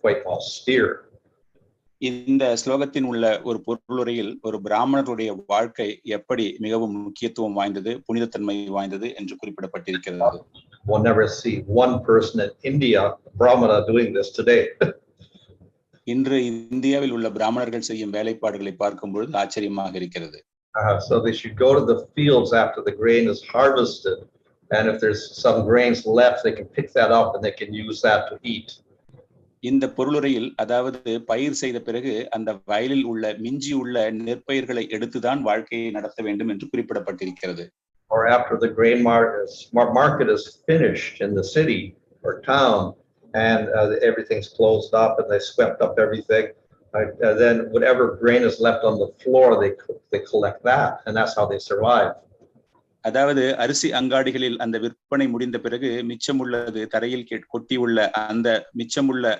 quite austere. இந்த ஸ்லோகத்தின் உள்ள ஒரு பொருளுரையில் ஒரு பிராமணருடைய வாழ்க்கை எப்படி மிகவும் முக்கியத்துவம் வாய்ந்தது, புனிதத்தன்மை வாய்ந்தது என்று குறிப்பிடப்பட்டிருக்கிறது. One never see one person in India, brāhmaṇa, doing this today. இன்று இந்தியாவில் உள்ள பிராமணர்கள் செய்யும் வேலைப்பாடுகளை பார்க்கும் பொழுது ஆச்சரியமாக இருக்கிறது. So they should go to the fields after the grain is harvested, and if there's some grains left, they can pick that up and they can use that to eat. இந்த பொருளுரையில் அதாவது பயிர் செய்த பிறகு அந்த வயலில் உள்ள மிஞ்சி உள்ள நெற்பயிர்களை எடுத்துதான் வாழ்க்கையை நடத்த வேண்டும் என்று குறிப்பிடப்பட்டிருக்கிறது. Or after the grain market is finished in the city or town, and everything's closed up and they swept up everything, then whatever grain is left on the floor, they collect that, and that's how they survive. அதாவது அரிசி அங்காடிகளில் அந்த விற்பனை முடிந்த பிறகு மிச்சமுள்ளது தரையில் கொட்டியுள்ள அந்த மிச்சமுள்ள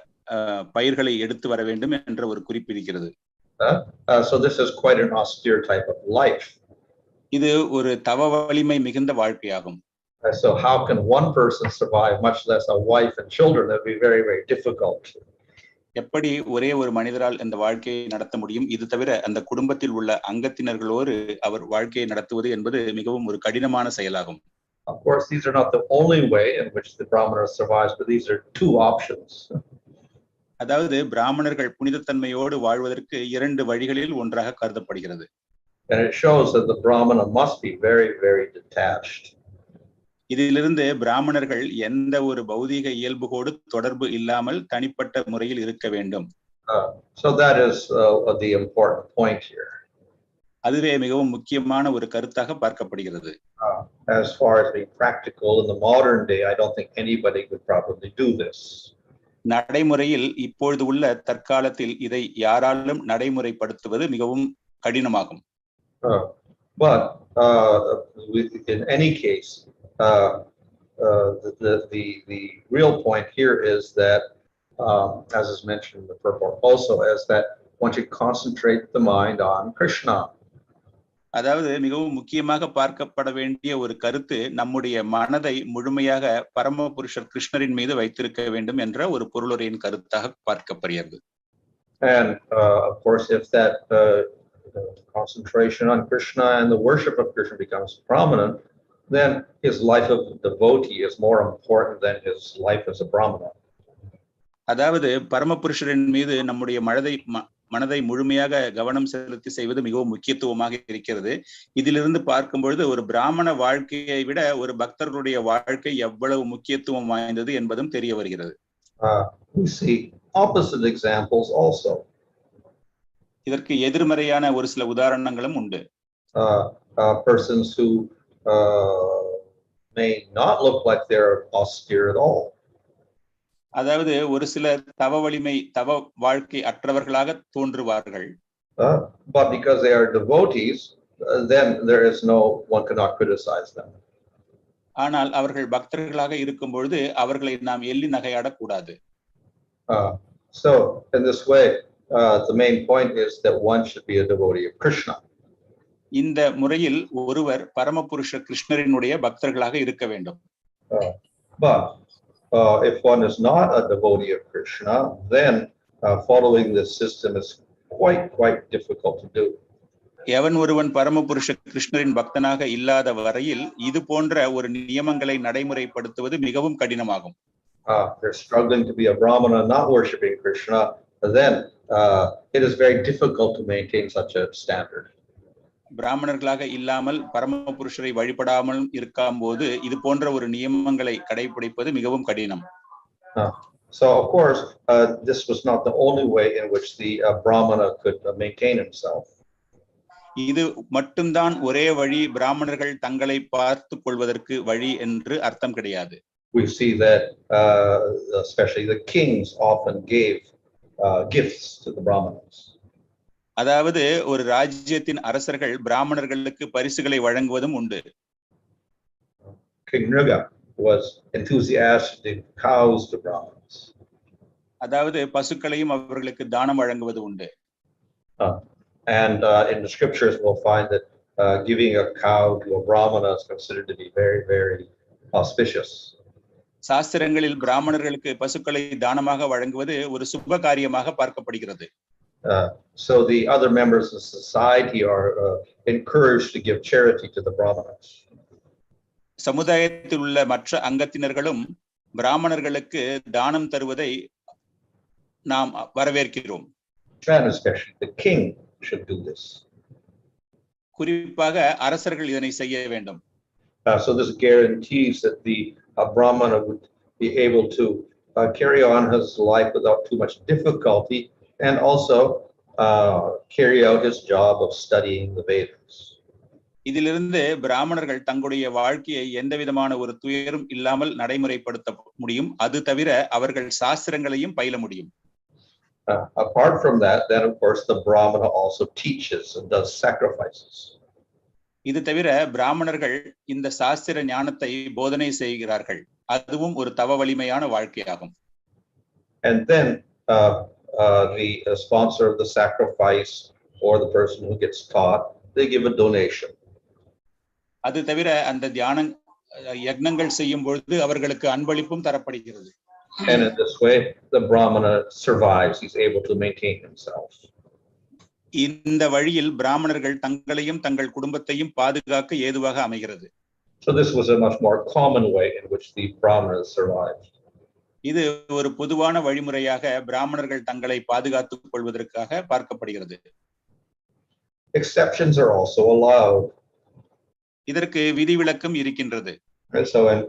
பயிர்களை எடுத்து வர வேண்டும் என்ற ஒரு குறிப்பு இருக்கிறது. So this is quite an austere type of life. இது ஒரு தவ வலிமை மிகுந்த வாழ்க்கையாகும். So how can one person survive, much less a wife and children? That would be very, very difficult. எப்படி ஒரே ஒரு மனிதரால் இந்த வாழ்க்கையை நடத்த முடியும்? இது தவிர அந்த குடும்பத்தில் உள்ள அங்கத்தினர்களோடு அவர் வாழ்க்கையை நடத்துவது என்பது மிகவும் ஒரு கடினமான செயலாகும். Of course, these are not the only way in which the brāhmana survives, but these are two options. அதாவது பிராமணர்கள் புனிதத்தன்மையோடு வாழ்வதற்கு இரண்டு வழிகளில் ஒன்றாக கருதப்படுகிறது. And it shows that the brāhmana must be very, very detached. இதிலிருந்து பிராமணர்கள் எந்த ஒரு பௌதீக இயல்புகோடு தொடர்பு இல்லாமல் தனிப்பட்ட முறையில் இருக்க வேண்டும். So that is the important point here. அதுவே மிகவும் முக்கியமான ஒரு கருத்தாக பார்க்கப்படுகிறது. As far as being practical in the modern day, I don't think anybody could probably do this. நடைமுறையில் இப்பொழுது உள்ள தற்காலத்தில் இதை யாராலும் நடைமுறைப்படுத்துவது மிகவும் கடினமாகும். But in any case, the real point here is that, as is mentioned in the purport also, is that one should concentrate the mind on Krishna. அதாவது மிகவும் முக்கியமாக பார்க்கப்பட வேண்டிய ஒரு கருத்து நம்முடைய மனதை முழுமையாக பரமபுருஷர் கிருஷ்ணரின் மீது வைத்திருக்க வேண்டும் என்ற ஒரு பொருளுரையின் கருத்தாக பார்க்கப்படுகிறது. And of course, if that concentration on Krishna and the worship of Krishna becomes prominent, then his life of devotee is more important than his life as a brāhmana. அதாவது பரமபுருஷரின் மீது நம்முடைய மனதை முழுமையாக கவனம் செலுத்தி செய்வது மிகவும் முக்கியத்துவமாக இருக்கிறது. இதிலிருந்து பார்க்கும் பொழுது ஒரு பிராமண வாழ்க்கையை விட ஒரு பக்தர்களுடைய வாழ்க்கை எவ்வளவு முக்கியத்துவம் வாய்ந்தது என்பதும் தெரிய வருகிறது. We see opposite examples also. இதற்கு எதிர்மறையான ஒரு சில உதாரணங்களும் உண்டு. Persons who may not look like they're austere at all. அதாவது ஒரு சில தவ வாழ்க்கை அற்றவர்களாக தோன்றுவார்கள். But because they are devotees, then there is one cannot criticize them. ஆனால் அவர்கள் பக்தர்களாக இருக்கும் பொழுது அவர்களை நாம் எள்ளி நகையாடக்கூடாது. So in this way, the main point is that one should be a devotee of Krishna. இந்த முறையில் ஒருவர் பரமபுருஷ கிருஷ்ணரினுடைய பக்தர்களாக இருக்க வேண்டும். But if one is not a devotee of Krishna, then following this system is quite difficult to do. எவன் ஒருவன் பரமபுருஷ கிருஷ்ணரின் பக்தனாக இல்லாத வரையில் இது போன்ற ஒரு நியமங்களை நடைமுறைப்படுத்துவது மிகவும் கடினமாகும். They're struggling to be a brāhmana not worshiping Krishna, then it is very difficult to maintain such a standard. பிராமணர்களாக இல்லாமல் பரமபுருஷரை வழிபடாமல் இருக்கும் போது இது போன்ற ஒரு நியமங்களை கடைபிடிப்பது மிகவும் கடினம். So of course, this was not the only way in which the brāhmana could maintain himself. இது மட்டும்தான் ஒரே வழி பிராமணர்கள் தங்களை பார்த்துக் கொள்வதற்கு வழி என்று அர்த்தம் கிடையாது. We see that especially the kings often gave gifts to the brahmanas. அதாவது ஒரு ராஜ்யத்தின் அரசர்கள் பிராமணர்களுக்கு பரிசுகளை வழங்குவதும் உண்டு. King gṛha was enthusiastic cows to brahmanas. அதாவது பசுக்களையும் அவர்களுக்கு தானம் வழங்குவது உண்டு. And in the scriptures we'll find that giving a cow to a brahmana is considered to be very, very auspicious. சாஸ்திரங்களில் பிராமணர்களுக்கு பசுக்களை தானமாக வழங்குவது ஒரு சுப காரியமாக பார்க்கப்படுகிறது. So the other members of society are encouraged to give charity to the brahmanas. சமுதாயத்தில் உள்ள மற்ற அங்கத்தினர்களும் பிராமணர்களுக்கு தானம் தருவதை நாம் வரவேற்கிறோம். And especially the king should do this. குறிப்பாக அரசர்கள் இதனை செய்ய வேண்டும். So this guarantees that the brahmana would be able to carry on his life without too much difficulty, and also carry out his job of studying the Vedas. இதிலிருந்து பிராமணர்கள் தங்களுடைய வாழ்க்கையை எந்த விதமான ஒரு துயரும் இல்லாமல் நடைமுறைப்படுத்த முடியும். அது தவிர அவர்கள் சாஸ்திரங்களையும் பயில முடியும். Apart from that, then of course the brahmana also teaches and does sacrifices. இது தவிர பிராமணர்கள் இந்த சாஸ்திர ஞானத்தை போதனை செய்கிறார்கள். அதுவும் ஒரு தவ வலிமையான வாழ்க்கையாகும். And then the sponsor of the sacrifice or the person who gets taught, they give a donation. அது தவிர அந்த தியான யக்ஞங்கள் செய்யும் பொழுது அவர்களுக்கு அன்பளிப்பும் தரப்படுகிறது. And in this way the brahmana survives, he's able to maintain himself. இந்த வழியில் பிராமணர்கள் தங்களையும் தங்கள் குடும்பத்தையும் பாதுகாக்க ஏதுவாக அமைகிறது. So this was a much more common way in which the brahmanas survived. இது ஒரு பொதுவான வழிமுறையாக பிராமணர்கள் தங்களை பாதுகாத்துக் கொள்வதற்காக பார்க்கப்படுகிறது. Exceptions are also allowed. இதற்கு விதிவிலக்கும் இருக்கின்றது. And so in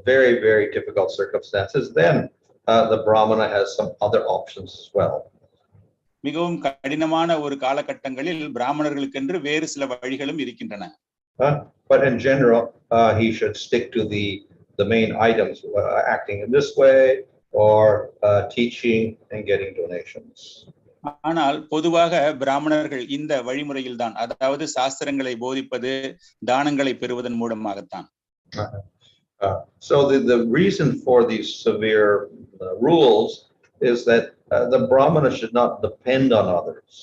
very, very difficult circumstances, then the brahmana has some other options as well. மிகவும் கடினமான ஒரு காலகட்டங்களில் பிராமணர்களுக்கென்று வேறு சில வழிகளும் இருக்கின்றன. But in general, he should stick to the main items, acting in this way or teaching and getting donations. ஆனால் பொதுவாக பிராமணர்கள் இந்த வழிமுறையில் தான், அதாவது சாஸ்திரங்களை போதிப்பது, தானங்களை பெறுவதன் மூலமாகத்தான். So the reason for these severe rules is that the brahmana should not depend on others.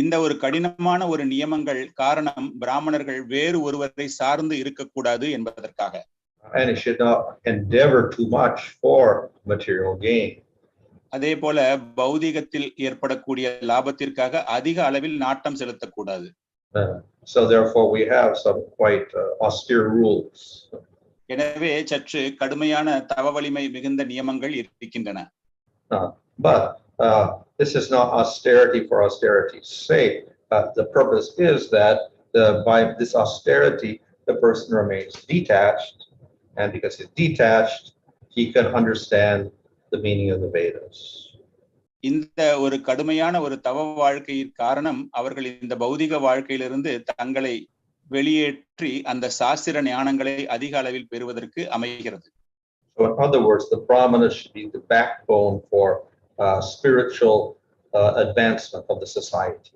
இந்த ஒரு கடினமான ஒரு நியமங்கள் காரணம் பிராமணர்கள் வேறு ஒருவரை சார்ந்து இருக்கக்கூடாது என்பதற்காக. And it should not endeavor too much for material gain. அதே போல பௌதிகத்தில் ஏற்படக்கூடிய லாபத்திற்காக அதிக அளவில் நாட்டம் செலுத்தக்கூடாது. So therefore we have some quite austere rules. எனவே சற்று கடுமையான தவ வலிமை மிகுந்த நியமங்கள் இருக்கின்றன. But this is not austerity for austerity's sake. The purpose is that by this austerity, the person remains detached, and because he's detached, he can understand the meaning of the Vedas. இந்த ஒரு கடுமையான ஒரு தவ வாழ்க்கையின் காரணம் அவர்கள் இந்த பௌதிக வாழ்க்கையிலிருந்து தங்களை வெளியேற்றி அந்த சாஸ்திர ஞானங்களை அதிக அளவில் பெறுவதற்கு அமைகிறது. So in other words, the brahmana should be the backbone for spiritual advancement of the society.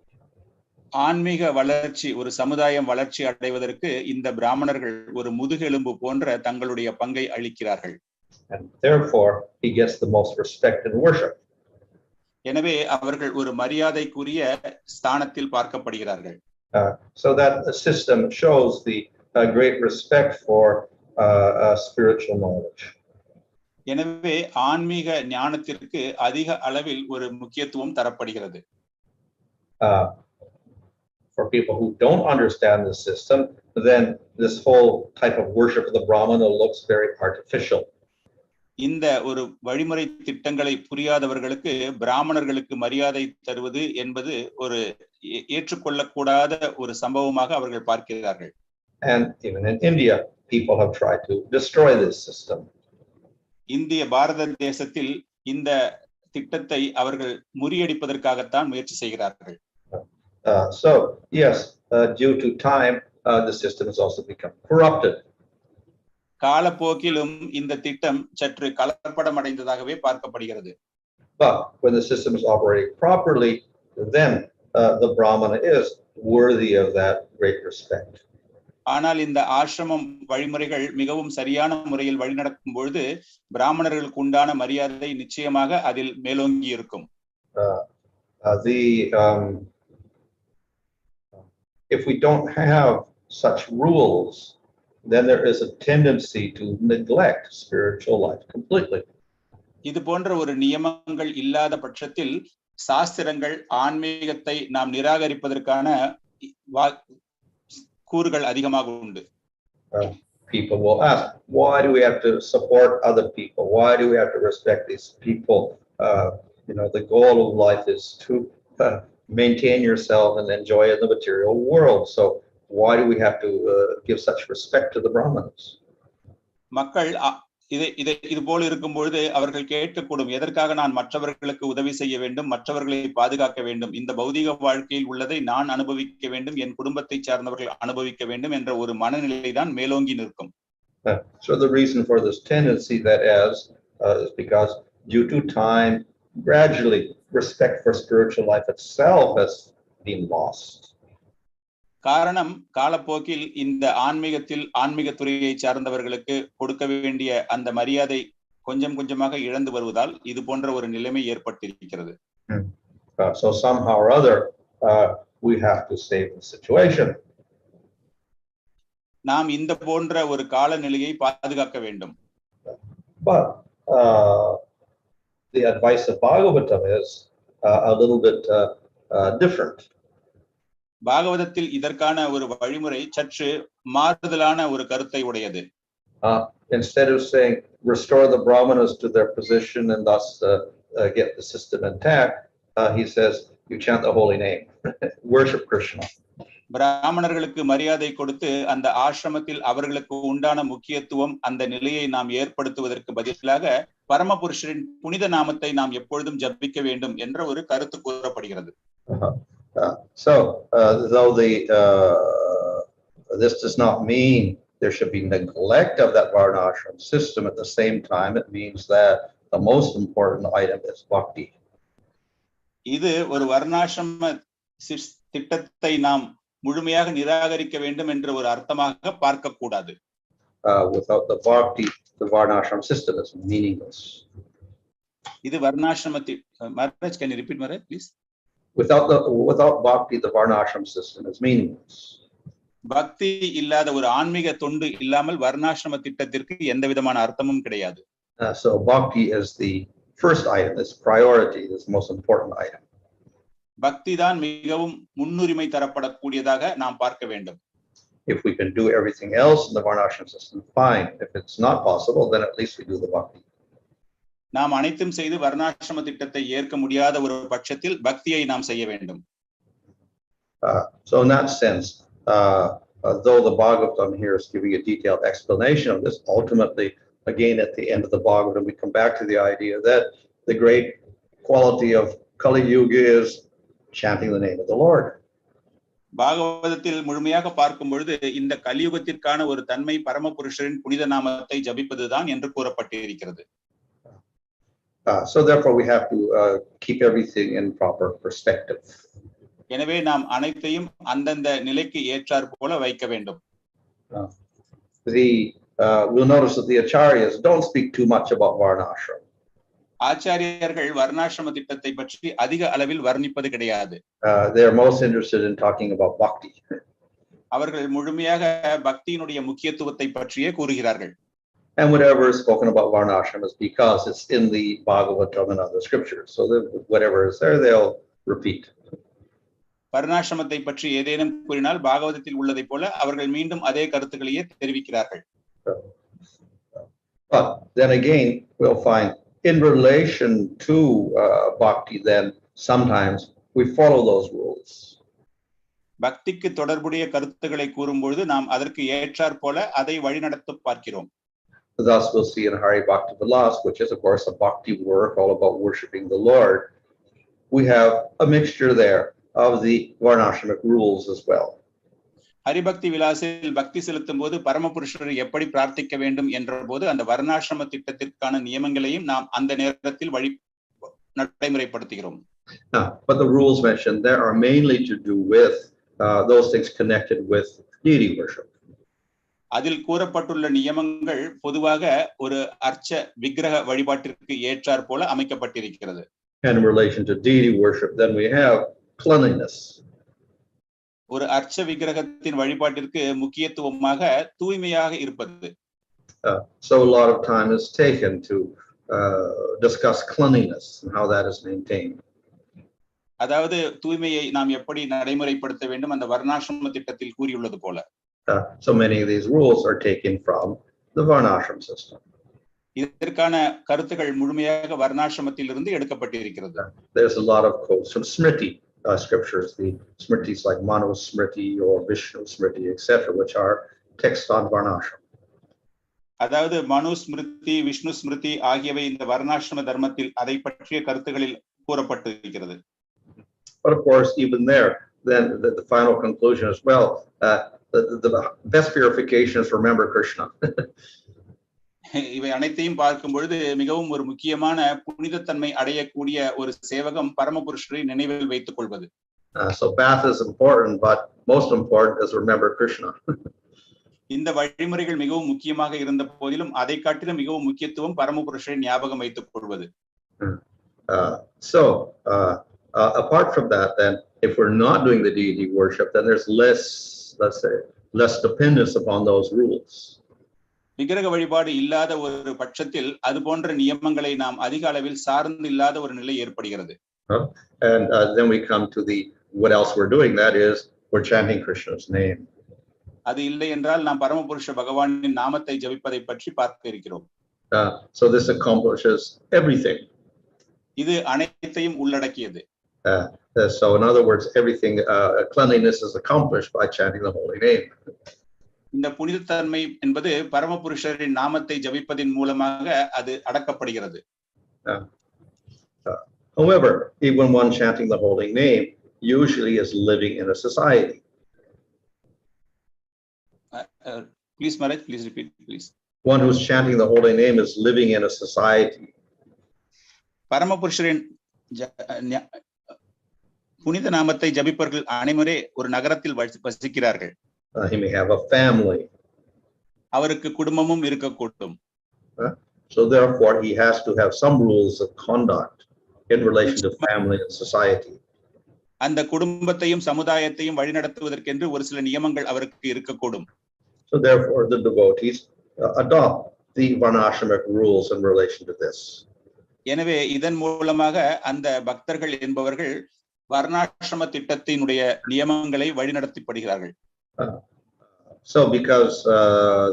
ஆன்மீக வளர்ச்சி, ஒரு சமுதாயம் வளர்ச்சி அடைவதற்கு இந்த பிராமணர்கள் ஒரு முதுகெலும்பு போன்ற தங்களுடைய பங்கை அளிக்கிறார்கள். And therefore he gets the most respect and worship. எனவே அவர்கள் ஒரு மரியாதைக்குரிய ஸ்தானத்தில் பார்க்கப்படுகிறார்கள். So that the system shows the great respect for spiritual knowledge. எனவே ஆன்மீக ஞானத்திற்கு அதிக அளவில் ஒரு முக்கியத்துவம் தரப்படுகிறது. For people who don't understand the system, then this whole type of worship of the brahmana looks very artificial. இந்த ஒரு வழிமுறை திட்டங்களை புரியாதவர்களுக்கு பிராமணர்களுக்கு மரியாதை தருவது என்பது ஒரு ஏற்றுக்கொள்ளக்கூடாத ஒரு சம்பவமாக அவர்கள் பார்க்கிறார்கள். And even in India, people have tried to destroy this system. இந்திய பாரத தேசத்தில் இந்த திட்டத்தை அவர்கள் முறியடிப்பதற்காகத்தான் முயற்சி செய்கிறார்கள். So yes, due to time, the system has also become corrupted. காலப்போக்கிலும் இந்த திட்டம் சற்று கலப்படம் அடைந்ததாகவே பார்க்கப்படுகிறது. But when the system is operating properly, then the brahmana is worthy of that great respect. ஆனால் இந்த ஆசிரமம் வழிமுறைகள் மிகவும் சரியான முறையில் வழிநடக்கும் பொழுது பிராமணர்களுக்கு உண்டான மரியாதை நிச்சயமாக அதில் மேலோங்கி இருக்கும். If we don't have such rules, then there is a tendency to neglect spiritual life completely. இது போன்ற ஒரு நியமங்கள் இல்லாத பட்சத்தில் சாஸ்திரங்கள் ஆன்மீகத்தை நாம் நிராகரிப்பதற்கான கூறுகள் அதிகமாக உண்டு. People will ask, why do we have to support other people? Why do we have to respect these people? The goal of life is to maintain yourself and enjoy in the material world. So why do we have to give such respect to the brahmanas? மக்கள் இது போல இருக்கும்பொழுது அவர்கள் கேட்கக்கூடும், எதற்காக நான் மற்றவர்களுக்கு உதவி செய்ய வேண்டும், மற்றவர்களை பாதுகாக்க வேண்டும், இந்த பௌதிக வாழ்க்கையில் உள்ளதை நான் அனுபவிக்க வேண்டும், என் குடும்பத்தை சார்ந்தவர்கள் அனுபவிக்க வேண்டும் என்ற ஒரு மனநிலை தான் மேலோங்கி நிற்கும். So the reason for this tendency that is because due to time, gradually respect for spiritual life itself has been lost. காரணம், காலப்போக்கில் இந்த ஆன்மீக துறையை சார்ந்தவர்களுக்கு கொடுக்க வேண்டிய அந்த மரியாதை கொஞ்சம் கொஞ்சமாக இழந்து வருவதால் இது போன்ற ஒரு நிலைமை ஏற்பட்டிருக்கிறது. So somehow or other we have to save the situation. நாம் இந்த போன்ற ஒரு காலநிலையை பாதுகாக்க வேண்டும். But the advice of Bhagavatam is a little bit different. பாகவதத்தில் இதற்கான ஒரு வழிமுறை சற்று மாறுதலான ஒரு கருத்தை உடையது. Instead of saying restore the brahmanas to their position and thus get the system intact, he says you chant the holy name, worship Krishna. பிராமணர்களுக்கு மரியாதை கொடுத்து அந்த ஆசிரமத்தில் அவர்களுக்கு உண்டான முக்கியத்துவம் அந்த நிலையை நாம் ஏற்படுத்துவதற்கு பதிலாக பரமபுருஷரின் புனித நாமத்தை நாம் எப்பொழுதும் ஜபிக்க வேண்டும் என்ற ஒரு கருத்து கூறப்படுகிறது. So though this does not mean there should be neglect of that varnashram system, at the same time it means that the most important item is bhakti. இது ஒரு வர்ணாசிரம திட்டத்தை நாம் முழுமையாக நிராகரிக்க வேண்டும் என்ற ஒரு அர்த்தமாக பார்க்க கூடாது. Without the bhakti, the varnashram system is meaningless. இது வர்ணாசிரம Maharaj, can you repeat, Maharaj, please? Without bhakti, the varnashram system is meaningless. பக்தி இல்லாத ஒரு ஆன்மீக தொண்டு இல்லாமல் வர்ணாசிரம திட்டத்திற்கு எந்த விதமான அர்த்தமும் கிடையாது. So bhakti is the first item, is priority, is the most important item. பக்தி தான் மிகவும் முன்னுரிமை தரப்படக்கூடியதாக நாம் பார்க்க வேண்டும். If we can do everything else in the varnashram system, fine. If it's not possible, then at least we do the bhakti. நாம் அனைத்தும் செய்து வர்ணாசிரம திட்டத்தை ஏற்க முடியாத ஒரு பட்சத்தில் பக்தியை நாம் செய்ய வேண்டும். So in that sense, though the Bhagavatam here is giving a detailed explanation of this, ultimately, again, at the end of the Bhagavatam, we come back to the idea that the great quality of Kali Yuga is chanting the name of the Lord. பாகவதத்தில் முழுமையாக பார்க்கும் பொழுது இந்த கலியுகத்திற்கான ஒரு தன்மை பரமபுருஷரின் புனித நாமத்தை ஜபிப்பதுதான் என்று கூறப்பட்டிருக்கிறது. So therefore we have to keep everything in proper perspective. எனவே நாம் அனைத்தையும் அந்தந்த நிலைக்கு ஏற்றார் போல வைக்க வேண்டும். We'll notice that the acharyas don't speak too much about varnashram. ஆச்சாரியர்கள் வர்ணாசிரம திட்டத்தை பற்றி அதிக அளவில் வர்ணிப்பது கிடையாது. They are most interested in talking about bhakti. அவர்கள் முழுமையாக பக்தியினுடைய முக்கியத்துவத்தை பற்றியே கூறுகிறார்கள். And whatever is spoken about varnashram is because it's in the Bhagavatam and other scriptures. So whatever is there, they'll repeat. வர்ணாசிரமத்தை பற்றி ஏதேனும் கூறினால் பாகவதத்தில் உள்ளதை போல அவர்கள் மீண்டும் அதே கருத்துக்களையே தெரிவிக்கிறார்கள். But then again, we'll find in relation to bhakti, then sometimes we follow those rules. பக்திக்கு தொடர்புடைய கருத்துக்களை கூறும்பொழுது நாம் அதற்கு ஏற்றார் போல அதை வழிநடத்த பார்க்கிறோம். Thus we'll see in Hari Bhakti Vilas, which is of course a bhakti work all about worshiping the Lord, we have a mixture there of the varnashramic rules as well. Haribhakti விலாசில் பக்தி செலுத்தும் போது பரமபுருஷரை எப்படி பிரார்த்திக்க வேண்டும் என்ற போது அந்த வர்ணாசிரம திட்டத்திற்கான நியமங்களையும் நாம் அந்த நேரத்தில் நடைமுறைப்படுத்துகிறோம். But the rules mentioned there are mainly to do with those things connected with deity worship. அதில் கூறப்பட்டுள்ள நியமங்கள் பொதுவாக ஒரு அர்ச்ச விக்கிரக வழிபாட்டிற்கு ஏற்றார் போல அமைக்கப்பட்டிருக்கிறது. And in relation to deity worship, then we have cleanliness. ஒரு அர்ச்ச விக்கிரகத்தின் வழிபாட்டிற்கு முக்கியத்துவமாக தூய்மையாக இருப்பது. So a lot of time is taken to discuss cleanliness and how that is maintained. அதாவது தூய்மையை நாம் எப்படி நடைமுறைப்படுத்த வேண்டும் அந்த வர்ணாசிரம திட்டத்தில் கூறியுள்ளது போல. So many of these rules are taken from the varnashram system. இதற்கான கருத்துக்கள் முழுமையாக வர்ணாசிரமத்திலிருந்து எடுக்கப்பட்டிருக்கிறது. There's a lot of quotes from Smriti scriptures, the Smritis like Manu Smriti or Vishnu Smriti, etc., which are texts on varnashram. அதாவது மனு ஸ்மிருதி, விஷ்ணு ஸ்மிருதி ஆகியவை இந்த வர்ணாசிரம தர்மத்தில் அதை பற்றிய கருத்துக்களில் கூறப்பட்டிருக்கிறது. But of course, even there, then the final conclusion is, well, the best purification is remember Krishna. இவை அனைத்தையும் பார்க்கும் பொழுது மிகவும் ஒரு முக்கியமான புனிதத்தன்மை அடையக்கூடிய ஒரு சேவகம் பரமபுருஷரை நினைவில் வைத்துக் கொள்வது. So bath is important, but most important is remember Krishna. இந்த வழிமுறைகள் மிகவும் முக்கியமாக இருந்த போதிலும் அதை காட்டிலும் மிகவும் முக்கியத்துவம் பரமபுருஷரை ஞாபகம் வைத்துக் கொள்வது. So apart from that, then if we're not doing the deity worship, then there's less, let's say, less dependence upon those rules. விக்கிரக வழிபாடு இல்லாத ஒரு பட்சத்தில் அது போன்ற நியமங்களை நாம் அதிக அளவில் சார்ந்து இல்லாத ஒரு நிலை ஏற்படுகிறது. And then we come to the what else we're doing, that is we're chanting Krishna's name. அது இல்லை என்றால் நாம் பரமபுருஷ பகவானின் நாமத்தை ஜபிப்பதை பற்றி பார்க்க இருக்கிறோம். So this accomplishes everything. இது அனைத்தையும் உள்ளடக்கியது. So in other words, everything cleanliness is accomplished by chanting the holy name. இந்த புனிதத்தன்மை என்பது பரமபுருஷரின் நாமத்தை ஜபிப்பதின் மூலமாக அது அடக்கப்படுகிறது. However, even one chanting the holy name usually is living in a society. Please, Maharaj, please repeat, please. One who's chanting the holy name is living in a society. பரமபுருஷரின் புனித நாமத்தை ஜபிப்பவர்கள் அனைவரே ஒரு நகரத்தில் வசிக்கிறார்கள். He may have a family. அவருக்கு குடும்பமும் இருக்கக்கூடும். So therefore he has to have some rules of conduct in relation to family and society. அந்த குடும்பத்தையும் சமுதாயத்தையும் வழிநடத்துவதற்கென்று ஒரு சில நியமங்கள் அவருக்கு இருக்கக்கூடும். So therefore the devotees adopt the varnashramic rules in relation to this. எனவே இதன் மூலமாக அந்த பக்தர்கள் என்பவர்கள் வர்ணாசிரம திட்டத்தினுடைய நியமங்களை வழிநடத்தப்படுகிறார்கள். So because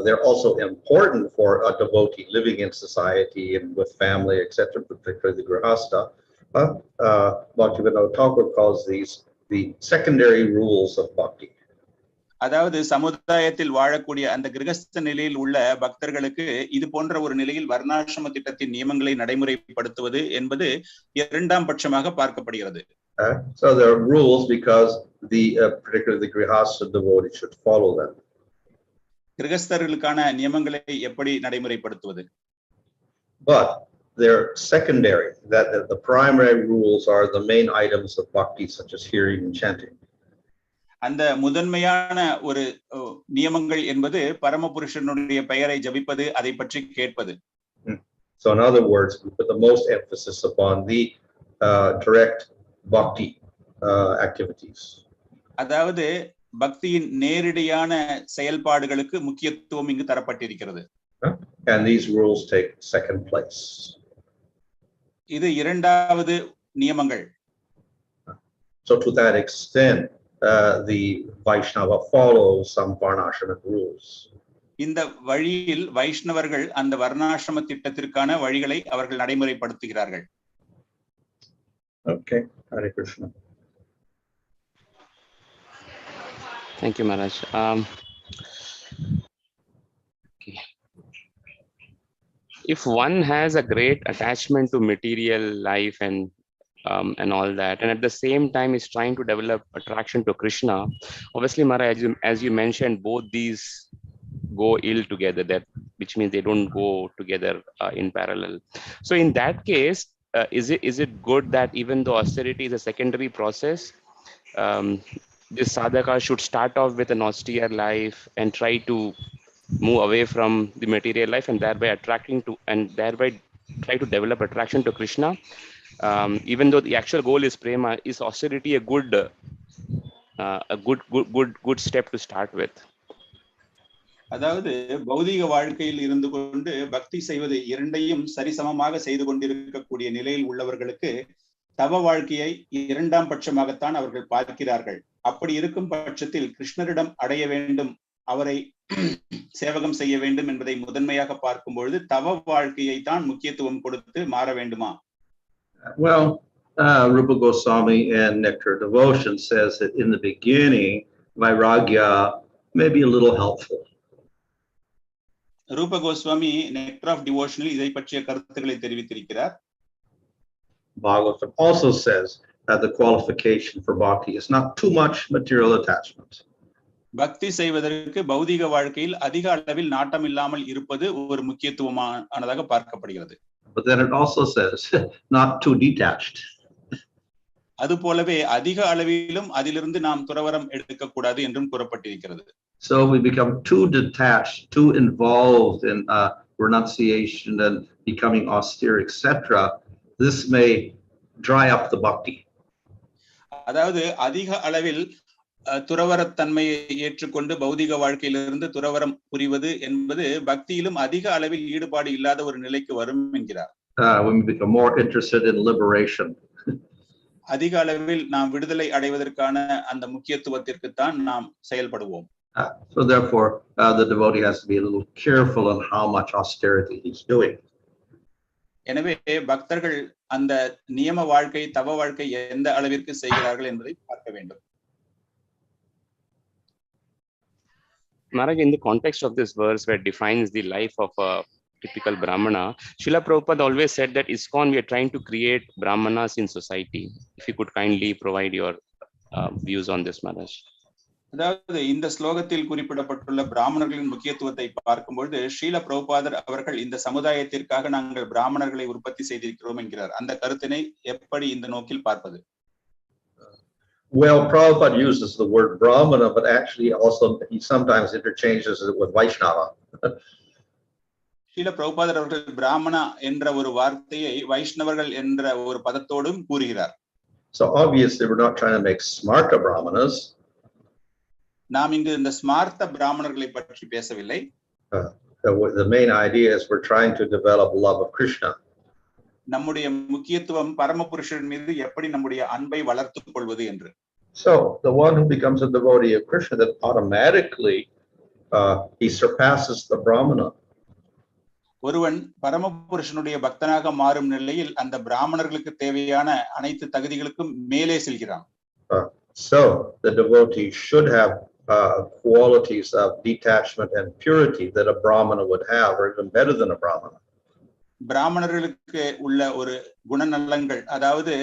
they're also important for a devotee living in society and with family, etc., particularly the grahasta, Bhaktivinoda Thakur calls these the secondary rules of bhakti. அதாவது சமுதாயத்தில் வாழக்கூடிய அந்த கிரகஸ்த நிலையில் உள்ள பக்தர்களுக்கு இது போன்ற ஒரு நிலையில் வர்ணாசிரம திட்டத்தின் நியமங்களை நடைமுறைப்படுத்துவது என்பது இரண்டாம் பட்சமாக பார்க்கப்படுகிறது. So there are rules because particularly the grihasta devotee should follow them. கிரகஸ்தர்களுக்கான நியமங்களை எப்படி நடைமுறைப்படுத்துவது? But they're secondary. That the primary rules are the main items of bhakti, such as hearing and chanting. அந்த முதன்மையான ஒரு நியமங்கள் என்பது பரமபுருஷனுடைய பெயரை ஜபிப்பது, அதை பற்றி கேட்பது. So in other words, we put the most emphasis upon the direct bhakti activities. அதாவது பக்தியின் நேரடியான செயல்பாடுகளுக்கு முக்கியத்துவம் இங்கு தரப்பட்டிருக்கிறது. And these rules take second place. இது இரண்டாவது நியமங்கள். So to that extent, the Vaishnava follows some varnashramic rules. இந்த வழியில் வைஷ்ணவர்கள் அந்த வர்ணாசிரம திட்டத்திற்கான வழிகளை அவர்கள் நடைமுறைப்படுத்துகிறார்கள். Okay, Hare Krishna. Thank you, Maharaj. Okay. If one has a great attachment to material life and all that, and at the same time is trying to develop attraction to Krishna, obviously, Maharaj, as you mentioned, both these go ill together, which means they don't go together in parallel. So in that case, is it good that even though austerity is a secondary process, this sadhaka should start off with an austere life and try to move away from the material life and thereby try to develop attraction to Krishna? Even though the actual goal is prema, is austerity a good a good step to start with. அதாவது பௌதிக வாழ்க்கையில் இருந்து கொண்டு பக்தி செய்வது இரண்டையும் சரிசமமாக செய்து கொண்டிருக்கக்கூடிய நிலையில் உள்ளவர்களுக்கு தவ வாழ்க்கையை இரண்டாம் பட்சமாகத்தான் அவர்கள் பார்க்கிறார்கள். அப்படி இருக்கும் பட்சத்தில் கிருஷ்ணரிடம் அடைய வேண்டும், அவரை சேவகம் செய்ய வேண்டும் என்பதை முதன்மையாக பார்க்கும் பொழுது தவ வாழ்க்கையை தான் முக்கியத்துவம் கொடுத்து மாற வேண்டுமா? Well, Rupa Goswami and Nectar Devotion says that in the beginning, virajam may be a little helpful. Rupa Goswami Nectar of Devotion இதை பற்றிய கருத்துக்களை தெரிவித்திருக்கிறார். Bhagavatam also says that the qualification for bhakti is not too much material attachment. பக்தி செய்வதற்கு பௌதிக வாழ்க்கையில் அதிக அளவில் நாட்டம் இல்லாமல் இருப்பது ஒரு முக்கியத்துவமானதாக பார்க்கப்படுகிறது. But then it also says not too detached. அது போலவே அதிக அளவிலும் அதிலிருந்து நாம் துறவரம் எடுக்க கூடாது என்றும் கூறப்பட்டிருக்கிறது. So we become too detached, too involved in renunciation and becoming austere, etc. This may dry up the bhakti. அதாவது அதிக அளவில் துறவரத்தன்மையை ஏற்றுக்கொண்டு பௌதிக வாழ்க்கையிலிருந்து துறவரம் புரிவது என்பது பக்தியிலும் அதிக அளவில் ஈடுபாடு இல்லாத ஒரு நிலைக்கு வரும் என்கிறார். When we become more interested in liberation. அதிக அளவில் நாம் விடுதலை அடைவதற்கான அந்த முக்கியத்துவத்திற்கு தான் நாம் செயல்படுவோம். So therefore, the devotee has to be a little careful on how much austerity he's doing. எனவே பக்தர்கள் அந்த நியம வாழ்க்கை தவ வாழ்க்கை எந்த அளவிற்கு செய்கிறார்கள் என்பதை பார்க்க வேண்டும். Maharaj, in the context of this verse where it defines the life of a typical brahmana, Srila Prabhupada always said that ISKCON, we are trying to create brahmanas in society. If you could kindly provide your views on this, Maharaj. அதாவது இந்த ஸ்லோகத்தில் குறிப்பிடப்பட்டுள்ள பிராமணர்களின் முக்கியத்துவத்தை பார்க்கும்பொழுது ஸ்ரீல பிரபுபாதர் அவர்கள் இந்த சமுதாயத்திற்காக நாங்கள் பிராமணர்களை உற்பத்தி செய்திருக்கிறோம் என்கிறார். அந்த கருத்தினை எப்படி இந்த நோக்கில் பார்ப்பது? Well, Prabhupada uses the word brahmana, but actually also he sometimes interchanges it with Vaishnava. Srila பிரபுபாதர் அவர்கள் பிராமணா என்ற ஒரு வார்த்தையை வைஷ்ணவர்கள் என்ற ஒரு பதத்தோடும் கூறுகிறார். So obviously we're not trying to make smarta brahmanas. நாம் இங்கு இந்த ஸ்மார்த்த பிராமணர்களை பற்றி பேசவில்லை. The main idea is we're trying to develop love of Krishna. நம்முடைய முக்கியத்துவம் பரமபுருஷன் மீது எப்படி நம்முடைய அன்பை வளர்த்துக் கொள்வது என்று. So the one who becomes a devotee of Krishna, then automatically he surpasses the brahmana. ஒருவன் பரமபுருஷனுடைய பக்தனாக மாறும் நிலையில் அந்த பிராமணர்களுக்கு தேவையான அனைத்து தகுதிகளுக்கும் மேலே செல்கிறான். So the devotee should have qualities of detachment and purity that a brahmana would have, or even better than a brahmana. பிராமணர்களுக்கு உள்ள ஒரு குணநலங்கள், அதாவது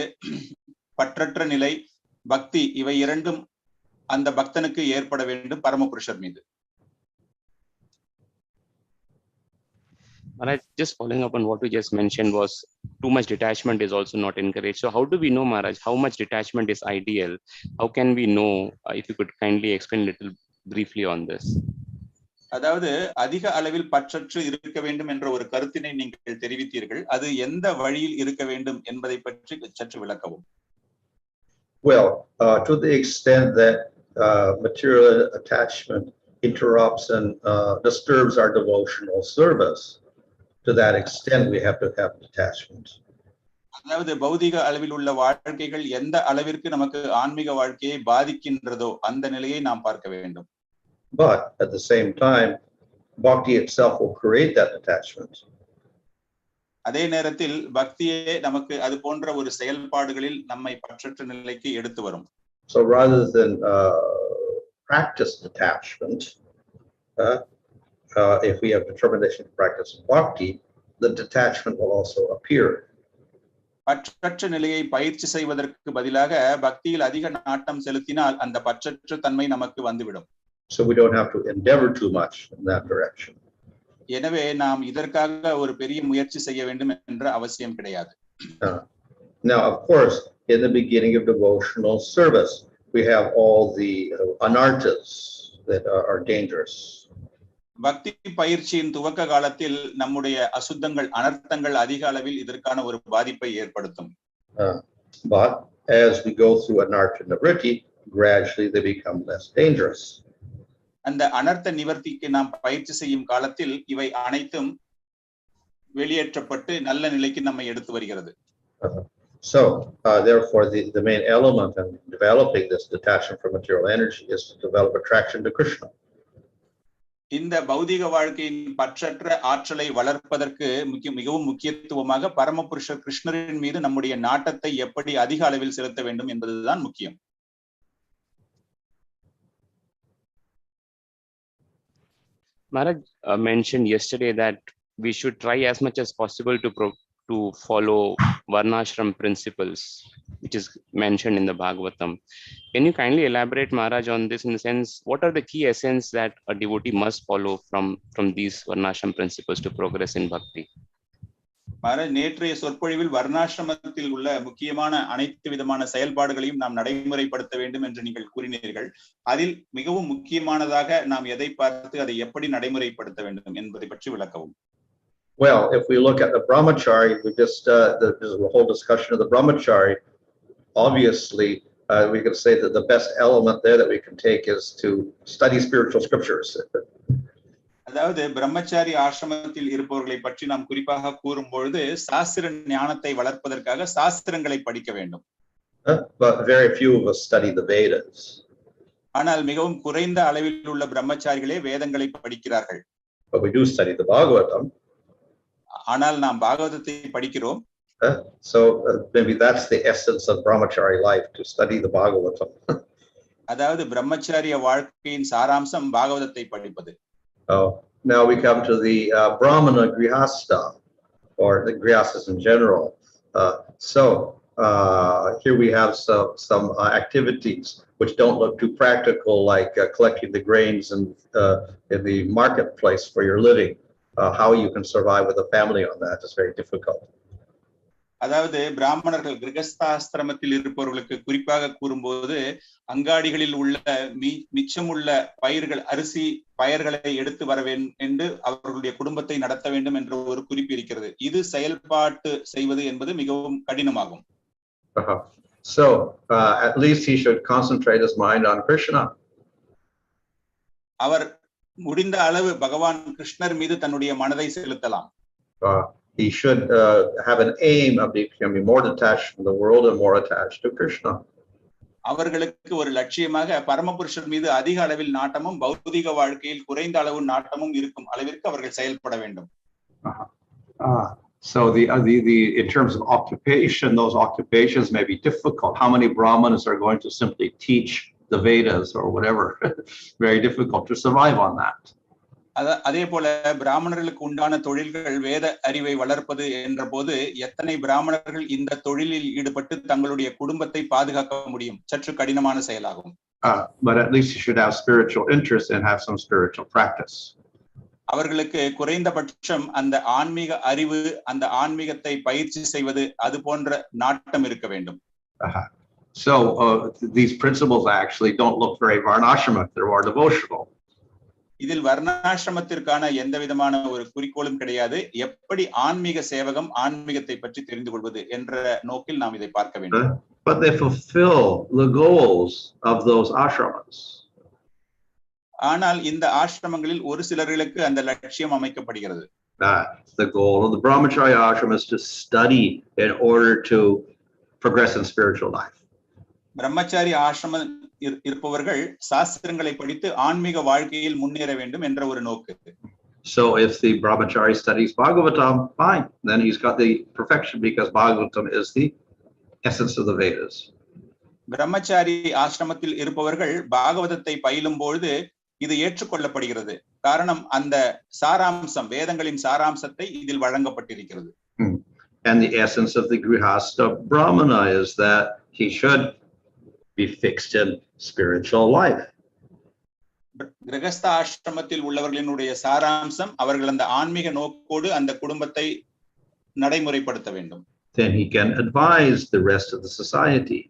பற்றற்ற நிலை, பக்தி, இவை இரண்டும் அந்த பக்தனுக்கு ஏற்பட வேண்டும் பரமபுருஷர் மீது. Maharaj, just following up on what you just mentioned, was too much detachment is also not encouraged. So how do we know, Maharaj, how much detachment is ideal? How can we know? If you could kindly explain a little briefly on this. அதாவது அதிக அளவில் பற்றற்று இருக்க வேண்டும் என்ற ஒரு கருத்தினை நீங்கள் தெரிவித்தீர்கள். அது எந்த வழியில் இருக்க வேண்டும் என்பதை பற்றி சற்று விளக்கவும். Well, to the extent that material attachment interrupts and disturbs our devotional service, to that extent we have to have detachment. அதாவது பௌதிக அளவில் உள்ள வாழ்க்கைகள் எந்த அளவிற்கு நமக்கு ஆன்மீக வாழ்க்கையை பாதிக்கின்றதோ அந்த நிலையை நாம் பார்க்க வேண்டும். But at the same time, bhakti itself will create that attachment. அதே நேரத்தில் பக்தியே நமக்கு அது போன்ற ஒரு செயல்பாடுகளில் நம்மை பற்றற்ற நிலைக்கு எடுத்து வரும். So rather than practice detachment, if we have determination to practice bhakti, the detachment will also appear. பற்றற்ற நிலையை பயிற்சி செய்வதற்கு பதிலாக பக்தியில் அதிக நாட்டம் செலுத்தினால் அந்த பற்றற்ற தன்மை நமக்கு வந்துவிடும். So we don't have to endeavor too much in that direction. எனவே நாம் இதற்காக ஒரு பெரிய முயற்சி செய்ய வேண்டும் என்ற அவசியம் கிடையாது. Now, of course, in the beginning of devotional service, we have all the anarthas that are dangerous. பக்தி பயிற்சியின் துவக்க காலத்தில் நம்முடைய அசுத்தங்கள், அனர்த்தங்கள் அதிக அளவில் இதற்கான ஒரு பாதிப்பை ஏற்படுத்தும். But as we go through anartha-nivritti, gradually they become less dangerous. அந்த அனர்த்த நிவர்த்திக்கு நாம் பயிற்சி செய்யும் காலத்தில் இவை அனைத்தும் வெளியேற்றப்பட்டு நல்ல நிலைக்கு நம்மை எடுத்து வருகிறது. So therefore the main element in developing this detachment from material energy is to develop attraction to Krishna. இந்த பௌதிக வாழ்க்கையின் பற்றற்ற ஆற்றலை வளர்ப்பதற்கு மிகவும் முக்கியத்துவமாக பரமபுருஷர் கிருஷ்ணரின் மீது நம்முடைய நாட்டத்தை எப்படி அதிக அளவில் செலுத்த வேண்டும் என்பதுதான் முக்கியம். Maharaj mentioned yesterday that we should try as much as possible to follow varnashram principles, which is mentioned in the Bhagavatam. Can you kindly elaborate, Maharaj, on this in the sense, what are the key essence that a devotee must follow from these varnashram principles to progress in bhakti? Maharaj, நேற்றைய சொற்பொழிவில் வர்ணாசிரமத்தில் உள்ள முக்கியமான அனைத்து விதமான செயல்பாடுகளையும் நாம் நடைமுறைப்படுத்த வேண்டும் என்று நீங்கள் கூறினீர்கள். அதில் மிகவும் முக்கியமானதாக நாம் எதை பார்த்து அதை எப்படி நடைமுறைப்படுத்த வேண்டும் என்பதை பற்றி விளக்கவும். Well, if we look at the brahmachari, we just there's a whole discussion of the brahmachari. Obviously, we can say that the best element there that we can take is to study spiritual scriptures. அதாவது பிரம்மச்சாரி ஆசிரமத்தில் இருப்பவர்களை பற்றி நாம் குறிப்பாக கூறும்பொழுது சாஸ்திர ஞானத்தை வளர்ப்பதற்காக சாஸ்திரங்களை படிக்க வேண்டும். But very few of us study the Vedas. ஆனால் மிகவும் குறைந்த அளவில் உள்ள பிரம்மச்சாரிகளே வேதங்களை படிக்கிறார்கள். But we do study the Bhagavatam. ஆனால் நாம் பாகவதத்தை படிக்கிறோம். So maybe that's the essence of brahmachari life, to study the Bhagavatam. அதாவது பிரம்மச்சாரிய வாழ்க்கையின் சாராம்சம் பாகவதத்தை படிப்பது. Now we come to the brāhmaṇa grihasta, or the grihastas in general. Here we have some activities which don't look too practical, like collecting the grains in the marketplace for your living. How you can survive with a family on that is very difficult. அதாவது பிராமணர்கள் கிரகஸ்தாசிரமத்தில் இருப்பவர்களுக்கு குறிப்பாக கூறும்போது அங்காடிகளில் உள்ள மிச்சமுள்ள பயிர்கள், அரிசி பயிர்களை எடுத்து வர வேண்டும் என்று அவர்களுடைய குடும்பத்தை நடத்த வேண்டும் என்ற ஒரு குறிப்பு இருக்கிறது. இது செயல்பாட்டு செய்வது என்பது மிகவும் கடினமாகும். So at least he should concentrate his mind on Krishna. அவர் முடிந்த அளவு பகவான் கிருஷ்ணர் மீது தன்னுடைய மனதை செலுத்தலாம். He should have an aim of becoming more detached from the world and more attached to Krishna. அவர்களுக்கு ஒரு லட்சியமாக பரமபுருஷர் மீது அதிக அளவில் நாட்டமும் பௌதிக வாழ்க்கையில் குறைந்த அளவு நாட்டமும் இருக்கும் அளவிற்கு அவர்கள் செயல்பட வேண்டும். So in terms of occupation, those occupations may be difficult. How many brahmanas are going to simply teach the Vedas or whatever? Very difficult to survive on that. அதே போல பிராமணர்களுக்கு உண்டான தொழில்கள் வேத அறிவை வளர்ப்பது என்ற போது எத்தனை பிராமணர்கள் இந்த தொழிலில் ஈடுபட்டு தங்களுடைய குடும்பத்தை பாதுகாக்க முடியும்? சற்று கடினமான செயலாகும். But at least you should have spiritual interest and have some spiritual practice. அவர்களுக்கு குறைந்தபட்சம் அந்த ஆன்மீக அறிவு, அந்த ஆன்மீகத்தை பயிற்சி செய்வது, அது போன்ற நாட்டம் இருக்க வேண்டும். So these principles actually don't look very varnashramic, they're more devotional. இதில் வர்ணாசிரமத்திற்கான எந்த விதமான ஒரு குறிக்கோளும் கிடையாது. எப்படி ஆன்மீக சேவகம், ஆன்மீகத்தை பற்றி தெரிந்து கொள்வது என்ற நோக்கில் நாம் இதை பார்க்க வேண்டும். But they fulfill the goals of those ashramas. ஆனால் இந்த ஆசிரமங்களில் ஒரு சிலர்களுக்கு அந்த லட்சியம் அமைக்கப்படுகிறது. The goal of the brahmachari ashram is to study in order to progress in spiritual life. பிரம்மச்சாரி ஆசிரம இருப்பவர்கள் சாஸ்திரங்களை படித்து ஆன்மீக வாழ்க்கையில் முன்னேற வேண்டும் என்ற ஒரு நோக்கு. So if the brahmachari studies Bhagavatam, fine, then he's got the perfection, because Bhagavatam is the essence of the Vedas. பிரம்மச்சாரி ஆசிரமத்தில் இருப்பவர்கள் பாகவதத்தை பயிலும் பொழுது இது ஏற்றுக்கொள்ளப்படுகிறது. காரணம், அந்த சாராம்சம், வேதங்களின் சாராம்சத்தை இதில் வழங்கப்பட்டிருக்கிறது. And the essence of the grihasta brahmana is that he should be fixed in spiritual life. கிரகஸ்த ஆசிரமத்தில் உள்ளவர்களினுடைய சாராம்சம் அவர்கள் அந்த ஆன்மீக நோக்கோடு அந்த குடும்பத்தை நடைமுறைப்படுத்த வேண்டும். Then he can advise the rest of the society.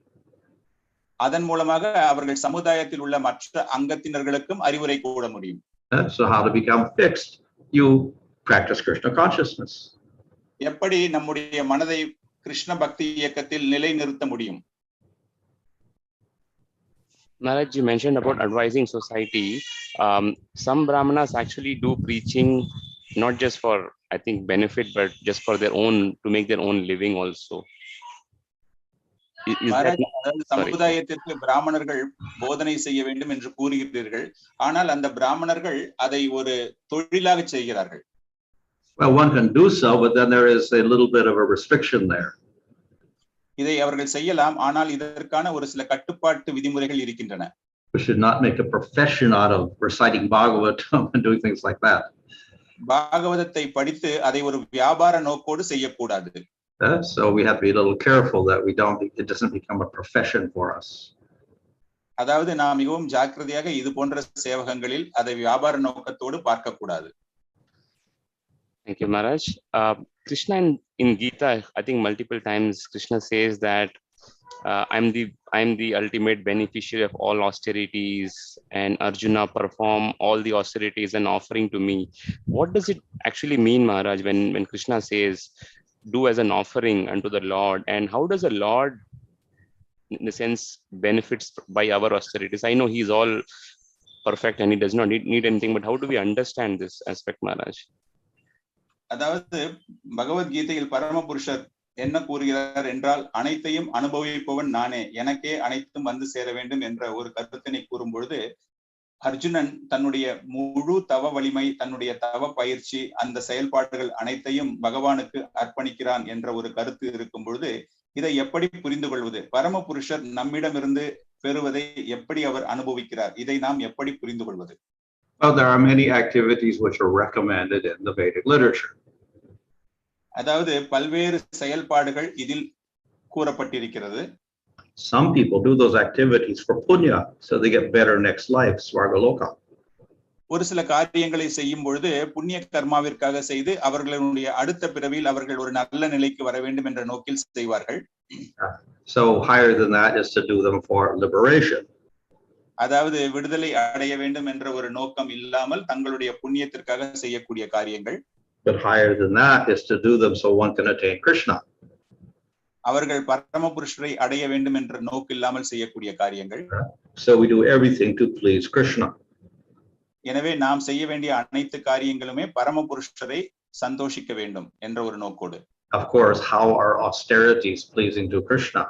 அதன் மூலமாக அவர்கள் சமுதாயத்தில் உள்ள மற்ற அங்கத்தினர்களுக்கும் அறிவுரை கூற முடியும். So how to become fixed? You practice Krishna consciousness. எப்படி நம்முடைய மனதை கிருஷ்ண பக்தி இயக்கத்தில் நிலைநிறுத்த முடியும்? Maharaj, you mentioned about advising society. Some brahmanas actually do preaching, not just for, I think, benefit, but just for their own, to make their own living also. Is that, அதாவது சமுதாயத்திற்கு பிராமணர்கள் போதனை செய்ய வேண்டும் என்று கூறுகிறீர்கள், ஆனால் அந்த பிராமணர்கள் அதை ஒரு தொழிலாக செய்கிறார்கள். Well, one can do so, but then there is a little bit of a restriction there. இதை அவர்கள் செய்யலாம், ஆனால் இதற்கான ஒரு சில கட்டுப்பாட்டு விதிமுறைகள் இருக்கின்றன. We should not make a profession out of reciting Bhagavatam and doing things like that. பாகவதத்தை படித்து அதை ஒரு வியாபார நோக்கோடு செய்யக்கூடாது. So we have to be a little careful that it doesn't become a profession for us. அதாவது நாம் மிகவும் ஜாக்கிரதையாக இது போன்ற சேவகங்களில் அதை வியாபார நோக்கத்தோடு பார்க்க கூடாது. Thank you, Maharaj. Krishna in Gita, I think multiple times Krishna says that I'm the ultimate beneficiary of all austerities, and Arjuna perform all the austerities and offering to me. What does it actually mean, Maharaj, when Krishna says do as an offering unto the Lord, and how does the Lord, in the sense, benefits by our austerities? I know he's all perfect and he does not need anything, but how do we understand this aspect, Maharaj? அதாவது பகவத்கீதையில் பரமபுருஷர் என்ன கூறுகிறார் என்றால், அனைத்தையும் அனுபவிப்பவன் நானே, எனக்கே அனைத்தும் வந்து சேர வேண்டும் என்ற ஒரு கருத்தினை கூறும் பொழுது, அர்ஜுனன் தன்னுடைய முழு தவ வலிமை, தன்னுடைய தவ பயிற்சி, அந்த செயல்பாடுகள் அனைத்தையும் பகவானுக்கு அர்ப்பணிக்கிறான் என்ற ஒரு கருத்து இருக்கும் பொழுது, இதை எப்படி புரிந்து கொள்வது? பரமபுருஷர் நம்மிடமிருந்து பெறுவதை எப்படி அவர் அனுபவிக்கிறார்? இதை நாம் எப்படி புரிந்து கொள்வது? Well, there are many activities which are recommended in the Vedic literature. அதாவது பல்வேறு செயல்பாடுகள் இதில் கூறப்பட்டிருக்கிறது. Some people do those activities for punya, so they get better next life, svargaloka. ஒரு சில காரியங்களை செய்யும் பொழுது புண்ணிய கர்மாவிற்காக செய்து அவர்களுடைய அடுத்த பிறவியில் அவர்கள் ஒரு நல்ல நிலைக்கு வர வேண்டும் என்ற நோக்கில் செய்வார்கள். So higher than that is to do them for liberation. அதாவது விடுதலை அடைய வேண்டும் என்ற ஒரு நோக்கம் இல்லாமல் தங்களுடைய புண்ணியத்திற்காக செய்யக்கூடிய காரியங்கள். But higher than that is to do them so one can attain Krishna. அவர்கள் பரமபுருஷரை அடைய வேண்டும் என்ற நோக்கு இல்லாமல் செய்யக்கூடிய காரியங்கள். So we do everything to please Krishna. எனவே நாம் செய்ய வேண்டிய அனைத்து காரியங்களுமே பரமபுருஷரை சந்தோஷிக்க வேண்டும் என்ற ஒரு நோக்கோடு. Of course, how are austerities pleasing to Krishna?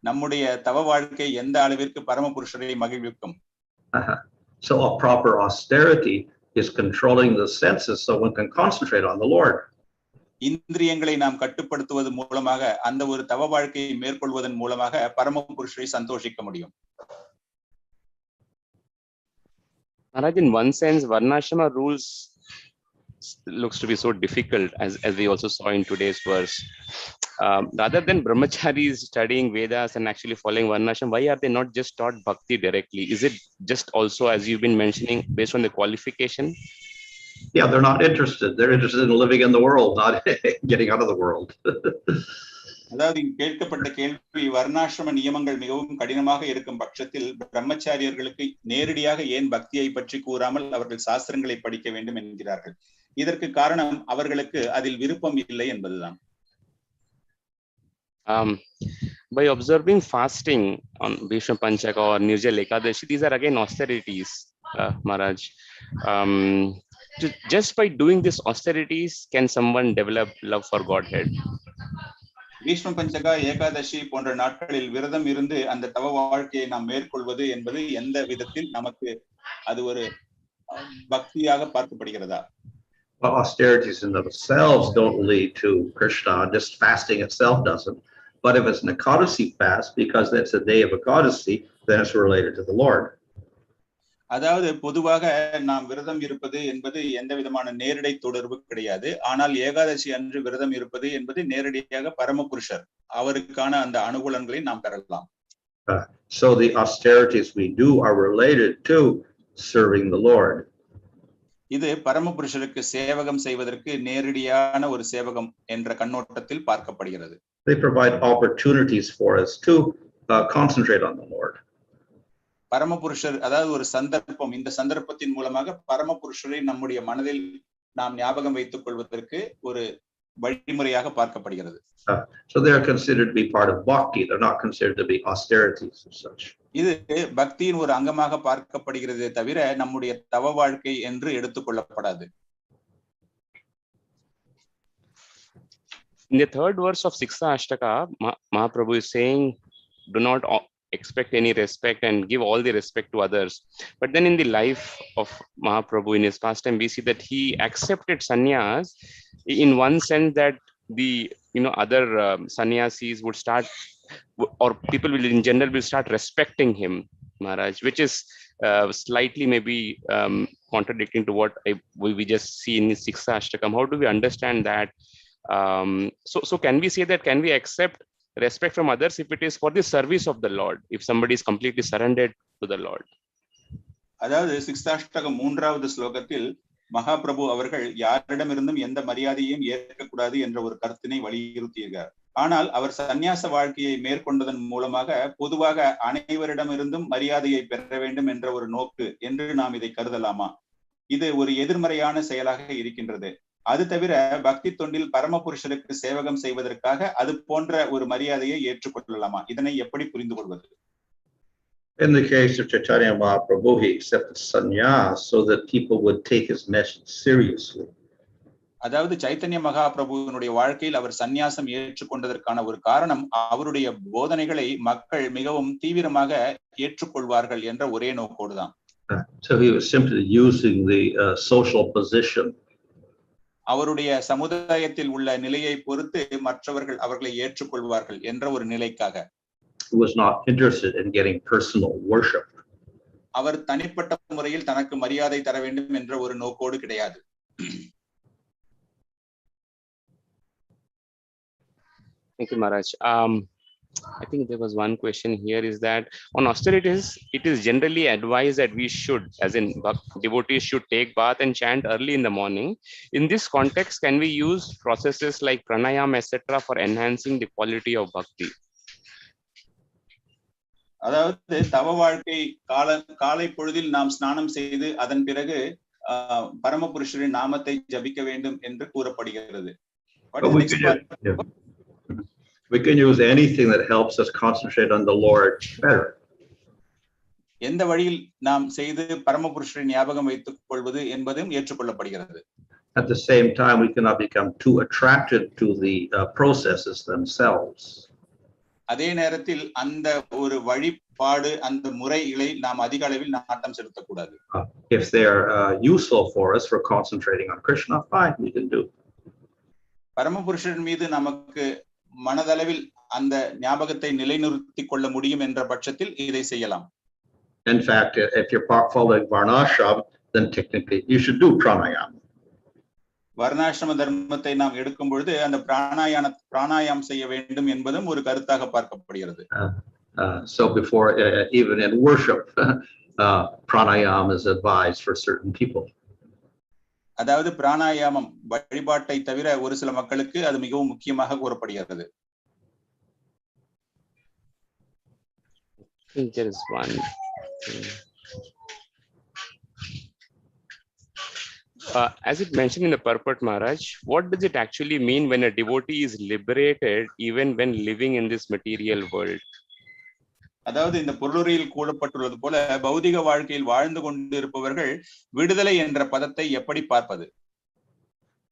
நம்முடைய தவ வாழ்க்கை எந்த அளவிற்கு பரமபுருஷரை மகிழ்விக்கும்? So a proper austerity is controlling the senses so one can concentrate on the Lord. இந்திரியங்களை நாம் கட்டுப்படுத்துவது மூலமாக, அந்த ஒரு தவ வாழ்க்கையை மேற்கொள்வதன் மூலமாக பரமபுருஷரை சந்தோஷிக்க முடியும். Maharaj, in one sense, varnashrama rules looks to be so difficult, as we also saw in today's verse. Rather than brahmacharis studying Vedas and actually following varnashram, why are they not just taught bhakti directly? Is it just also, as you've been mentioning, based on the qualification? Yeah, they're not interested. They're interested in living in the world, not getting out of the world. அதாவது கேட்கப்பட்ட கேள்வி, வர்ணாசிரம நியமங்கள் மிகவும் கடினமாக இருக்கும் பட்சத்தில் பிரம்மச்சாரியர்களுக்கு நேரடியாக ஏன் பக்தியை பற்றி கூறாமல் அவர்கள் சாஸ்திரங்களை படிக்க வேண்டும் என்கிறார்கள்? இதற்கு காரணம் அவர்களுக்கு அதில் விருப்பம் இல்லை என்பதுதான். By observing fasting on Bhishma Panchaka or Nirjala Ekadashi, these are again austerities, Maharaj. Just by doing these austerities, can someone develop love for Godhead? Bhishma பஞ்சகா, Ekadashi போன்ற நாட்களில் விரதம் இருந்து அந்த தவ வாழ்க்கையை நாம் மேற்கொள்வது என்பது எந்த விதத்தில் நமக்கு அது ஒரு பக்தியாக பார்க்கப்படுகிறதா? Well, austerities in themselves don't lead to Krishna. Just fasting itself doesn't. But if it's an Ekadasi fast, because that's a day of Ekadasi, then it's related to the Lord. அதாவது பொதுவாக நாம் விரதம் இருப்பது என்பது எந்த விதமான நேரடி தொடர்பு கிடையாது. ஆனால் ஏகாதசி அன்று விரதம் இருப்பது என்பது நேரடியாக பரமபுருஷர் அவருக்கான அந்த அனுகூலங்களை நாம் பெறலாம். So the austerities we do are related to serving the Lord. இது பரமபுருஷருக்கு சேவகம் செய்வதற்கு நேரடியான ஒரு சேவகம் என்ற கண்ணோட்டத்தில் பார்க்கப்படுகிறது. They provide opportunities for us to concentrate on the Lord. பரமபுருஷர், அதாவது ஒரு சந்தர்ப்பம், இந்த சந்தர்ப்பத்தின் மூலமாக பரமபுருஷரை நம்முடைய மனதில் நாம் ஞாபகம் வைத்துக் கொள்வதற்கு ஒரு வழிமுறையாக பார்க்கப்படுகிறது. So they are considered to be part of bhakti. They're not considered to be austerities and such. இது பக்தியின் ஒரு அங்கமாக பார்க்கப்படுகிறதே தவிர நம்முடைய தவ வாழ்க்கை என்று எடுத்துக்கொள்ளப்படாது. In the third verse of Siksha Ashtaka, Mahaprabhu is saying, do not expect any respect and give all the respect to others. But then in the life of Mahaprabhu, in his pastime, we see that he accepted sannyas in one sense that the other sannyasis would start, or people will in general will start respecting him, Maharaj, which is slightly maybe contradicting to what we just see in Siksha Ashtakam. How do we understand that? So can we say that, can we accept respect from others if it is for the service of the Lord, if somebody is completely surrendered to the Lord? அதாவது சிக்ஸ்தாஷ்டகம் 3வது ஸ்லோகத்தில் மகாபிரபு அவர்கள் யாரிடமிருந்தும் எந்த மரியாதையும் ஏற்கக்கூடாது என்ற ஒரு கருத்தினை வலியுறுத்தியிருக்கிறார். ஆனால் அவர் சந்நியாச வாழ்க்கையை மேற்கொண்டதன் மூலமாக பொதுவாக அனைவரிடமிருந்தும் மரியாதையை பெற வேண்டும் என்ற ஒரு நோக்கு என்று நாம் இதை கருதலாமா? இது ஒரு எதிர்மறையான செயலாக இருக்கின்றது. அது தவிர பக்தி தொண்டில் பரமபுருஷருக்கு சேவகம் செய்வதற்காக அது போன்ற ஒரு மரியாதையை ஏற்றுக்கொள்ளலாமா? இதனை எப்படி புரிந்து கொள்வது? In the case of Chaitanya Mahaprabhu, he accepted sannyas so that people would take his message seriously. அதாவது சைத்தன்ய மகாபிரபுவினுடைய வாழ்க்கையில் அவர் சந்நியாசம் ஏற்றுக்கொண்டதற்கான ஒரு காரணம் அவருடைய போதனைகளை மக்கள் மிகவும் தீவிரமாக ஏற்றுக்கொள்வார்கள் என்ற ஒரே நோக்கோடுதான். So he was simply using the social position. அவருடைய சமுதாயத்தில் உள்ள நிலையை பொறுத்து மற்றவர்கள் அவர்களை ஏற்றுக்கொள்வார்கள் என்ற ஒரு நிலைக்காக. He was not interested in getting personal worship. அவர் தனிப்பட்ட முறையில் தனக்கு மரியாதை தர வேண்டும் என்ற ஒரு நோக்கோடு கிடையாது. Thank you, Maharaj. I think there was one question here, is that on austerities, it is generally advised that we should, as in devotees should take bath and chant early in the morning. In this context, can we use processes like pranayam, etc. for enhancing the quality of bhakti? அதாவது தவ வாழ்க்கை காலை பொழுதில் நாம் ஸ்நானம் செய்து அதன் பிறகு பரமபுருஷரின் நாமத்தை ஜபிக்க வேண்டும் என்று கூறப்படுகிறது. We can use anything that helps us concentrate on the Lord better. எந்த வழியில் நாம் செய்து பரமபுருஷரின் ஞாபகம் வைத்துக் கொள்வது என்பதும் ஏற்றுக்கொள்ளப்படுகிறது. At the same time, we cannot become too attracted to the processes themselves. அதே நேரத்தில் அந்த ஒரு வழிபாடு அந்த முறைகளை நாம் அதிக அளவில் நாட்டம் செலுத்தக்கூடாது. If they are useful for us for concentrating on Krishna, fine, we can do. பரமபுருஷன் மீது நமக்கு மனதளவில் அந்த ஞாபகத்தை நிலைநிறுத்திக் கொள்ள முடியும் என்ற பட்சத்தில் இதை செய்யலாம். In fact, if you're following varnashram, then technically you should do pranayam. வர்ணாசிரம தர்மத்தை நாம் எடுக்கும் பொழுது அந்த பிராணாயாம் செய்ய வேண்டும் என்பதும் ஒரு கருத்தாக பார்க்கப்படுகிறது. So before even in worship, pranayam is advised for certain people. அதாவது பிராணாயாமம் வழிபாட்டை தவிர ஒரு சில மக்களுக்கு அது மிகவும் முக்கியமாக கூறப்படுகிறது. There is one. As it mentioned in the purport, Maharaj, what does it actually mean when a devotee is liberated even when living in this material world? அதாவது இந்த பொருளுரையில் கூறப்பட்டுள்ளது போல பௌதிக வாழ்க்கையில் வாழ்ந்து கொண்டிருப்பவர்கள் விடுதலை என்ற பதத்தை எப்படி பார்ப்பது?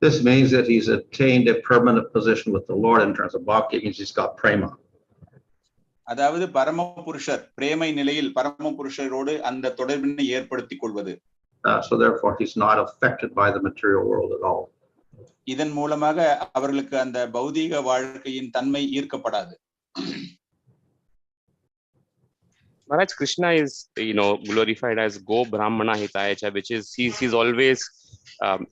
This means that he's attained a permanent position with the Lord in terms of bhakti, means he's got prema. அதாவது பரமபுருஷர் பிரேமை நிலையில் பரமபுருஷரோடு அந்த தொடர்பினை ஏற்படுத்திக் கொள்வது. So therefore he's not affected by the material world at all. இதன் மூலமாக அவர்களுக்கு அந்த பௌதிக வாழ்க்கையின் தன்மை ஈர்க்கப்படாது. Maharaj, Krishna is, glorified as go brāhmaṇa hitāya, which is he's always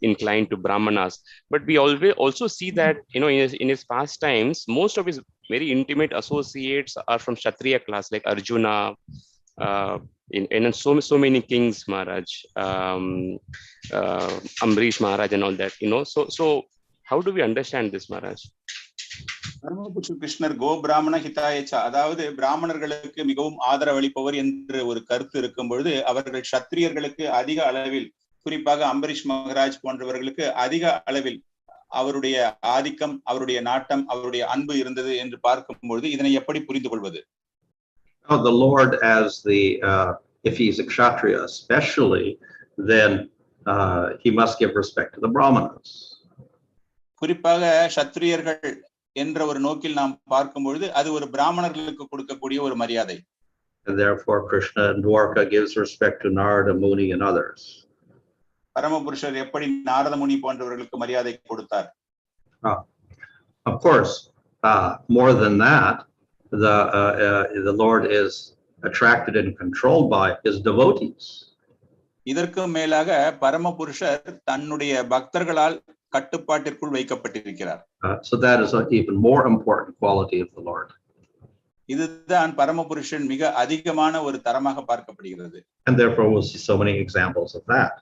inclined to brahmanas. But we always also see that in his past times, most of his very intimate associates are from Kshatriya class, like Arjuna, and so many kings, Maharaj, Amrish Maharaj and all that. So how do we understand this, Maharaj? பரமபுருஷ கிருஷ்ணர் கோ பிராமண ஹிதாயச்சா, அதாவது பிராமணர்களுக்கு மிகவும் ஆதரவளிப்பவர் என்று ஒரு கருத்து இருக்கும் பொழுது அவர்கள் சத்திரியர்களுக்கு அதிக அளவில், குறிப்பாக அம்பரீஷ் மகராஜ் போன்றவர்களுக்கு அதிக அளவில் அவருடைய ஆதிக்கம், அவருடைய நாட்டம், அவருடைய அன்பு இருந்தது என்று பார்க்கும்பொழுது இதனை எப்படி புரிந்து கொள்வது? The Lord as the, if he's a kshatriya especially, then he must give respect to the brāhmanas. குறிப்பாக சத்திரியர்கள் என்ற ஒரு நோக்கில் நாம் பார்க்கும்பொழுது அது ஒரு பிராமணர்களுக்கு கொடுக்கக்கூடிய ஒரு மரியாதை. And therefore Krishna in Dwarka gives respect to Narada Muni and others. பரமபுருஷர் எப்படி நாரத முனி போன்றவர்களுக்கு மரியாதை கொடுத்தார்? Of course, more than that, the Lord is attracted and controlled by his devotees. இதற்கு மேலாக பரமபுருஷர் தன்னுடைய பக்தர்களால் கட்டுப்பாட்டிற்குள் வைக்கப்பட்டிருக்கிறார். So that is an even more important quality of the Lord. இதுதான் பரமபுருஷன் மிக அதிகமான ஒரு தரமாக பார்க்கப்படுகிறது. And therefore we'll see so many examples of that.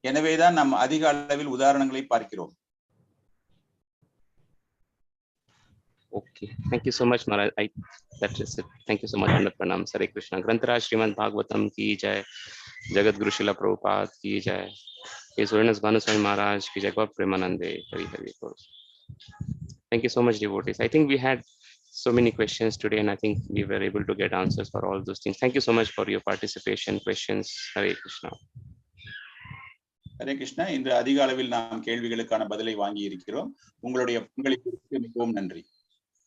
எனவேதான் நாம் அதிக அளவில் உதாரணங்களை பார்க்கிறோம். Okay, thank you so much, Maharaj. That is it. Thank you so much, Pranam. Hare Krishna. Grantaraj Srimad Bhagavatam ki jai. Jagat Guru Śrīla Prabhupada ki jai. His Holiness Bhanuswami Maharaj ki jai. God Premanande. Hari Hari. Thank you so much, devotees. I think we had so many questions today, and I think we were able to get answers for all those things. Thank you so much for your participation, questions. Hare Krishna. Hare Krishna. இன்று அதிக அளவில் நாம் கேள்விகளுக்கான பதிலை வாங்கி இருக்கிறோம். உங்களுடைய பங்களிப்பிற்கு மிகவும் நன்றி.